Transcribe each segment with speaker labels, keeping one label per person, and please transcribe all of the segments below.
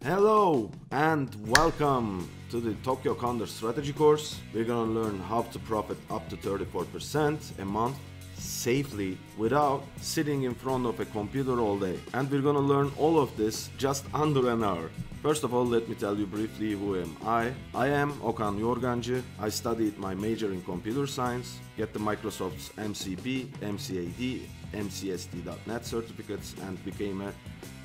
Speaker 1: Hello and welcome to the Tokyo Condor Strategy course. We're gonna learn how to profit up to 34% a month safely without sitting in front of a computer all day. And we're gonna learn all of this just under an hour. First of all, let me tell you briefly who am I. I am Okan Yorgancı. I studied my major in computer science, get the Microsoft's MCP, MCAD, MCSD.NET certificates, and became a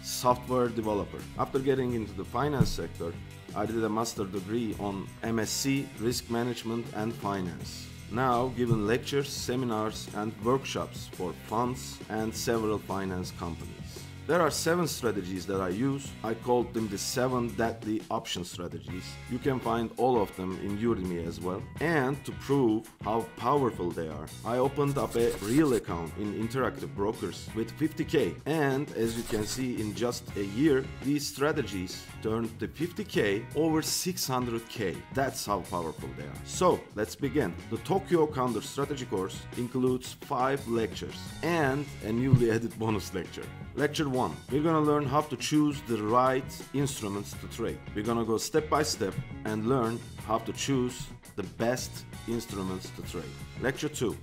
Speaker 1: software developer. After getting into the finance sector, I did a master degree on MSc, Risk Management and Finance. Now giving lectures, seminars and workshops for funds and several finance companies. There are 7 strategies that I use. I called them the 7 deadly option strategies. You can find all of them in Udemy as well. And to prove how powerful they are, I opened up a real account in Interactive Brokers with 50k. And as you can see, in just a year, these strategies turned the 50k over 600k. That's how powerful they are. So let's begin. The Tokyo Condor Strategy course includes 5 lectures and a newly added bonus lecture. Lecture 1. We're gonna learn how to choose the right instruments to trade. We're gonna go step by step and learn how to choose the best instruments to trade. Lecture 2.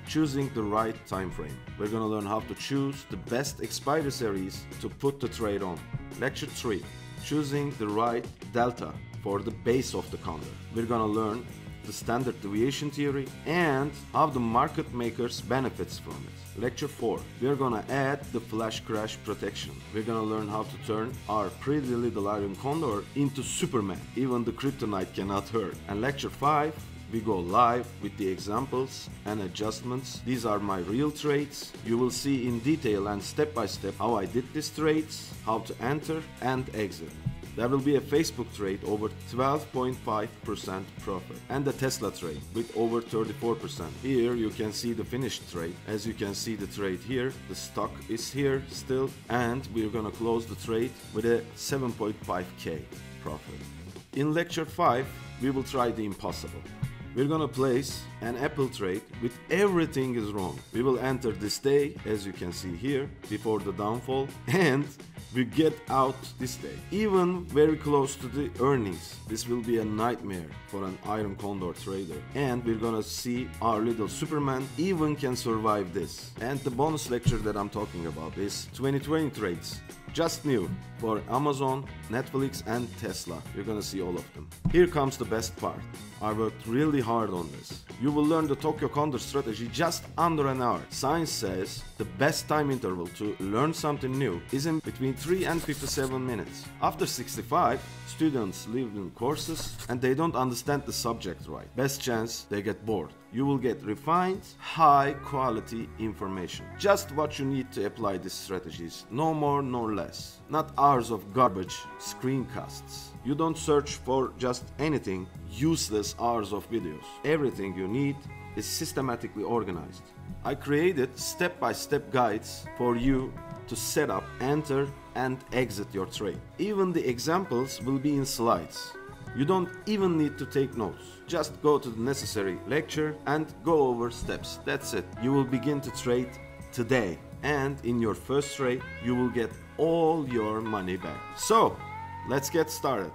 Speaker 1: Choosing the right time frame. We're gonna learn how to choose the best expiry series to put the trade on. Lecture 3. Choosing the right delta for the base of the condor. We're gonna learn the standard deviation theory and how the market makers benefits from it. Lecture 4. We are gonna add the flash crash protection. We're gonna learn how to turn our pretty little IRON Condor into Superman. Even the kryptonite cannot hurt. And lecture 5. We go live with the examples and adjustments. These are my real trades. You will see in detail and step by step how I did these trades, how to enter and exit. There will be a Facebook trade over 12.5% profit and a Tesla trade with over 34%. Here you can see the finished trade. As you can see the trade here, the stock is here still, and we're gonna close the trade with a 7.5k profit. In lecture 5, we will try the impossible. We're gonna place an Apple trade with everything is wrong. We will enter this day, as you can see here, before the downfall, and we get out this day, even very close to the earnings. This will be a nightmare for an IRON Condor trader, and we're gonna see our little Superman even can survive this. And the bonus lecture that I'm talking about is 2020 trades, just new for Amazon, Netflix and Tesla. You're gonna see all of them. Here comes the best part. I worked really hard on this. You will learn the Tokyo Condor strategy just under an hour. Science says the best time interval to learn something new is in between 3 and 57 minutes. After 65, students leave in courses and they don't understand the subject right. Best chance they get bored. You will get refined, high quality information. Just what you need to apply these strategies, no more nor less. Not hours of garbage screencasts. You don't search for just anything, useless hours of videos. Everything you need is systematically organized. I created step-by-step guides for you to set up, enter and exit your trade. Even the examples will be in slides. You don't even need to take notes. Just go to the necessary lecture and go over steps. That's it. You will begin to trade today. And in your first trade, you will get all your money back. So, let's get started.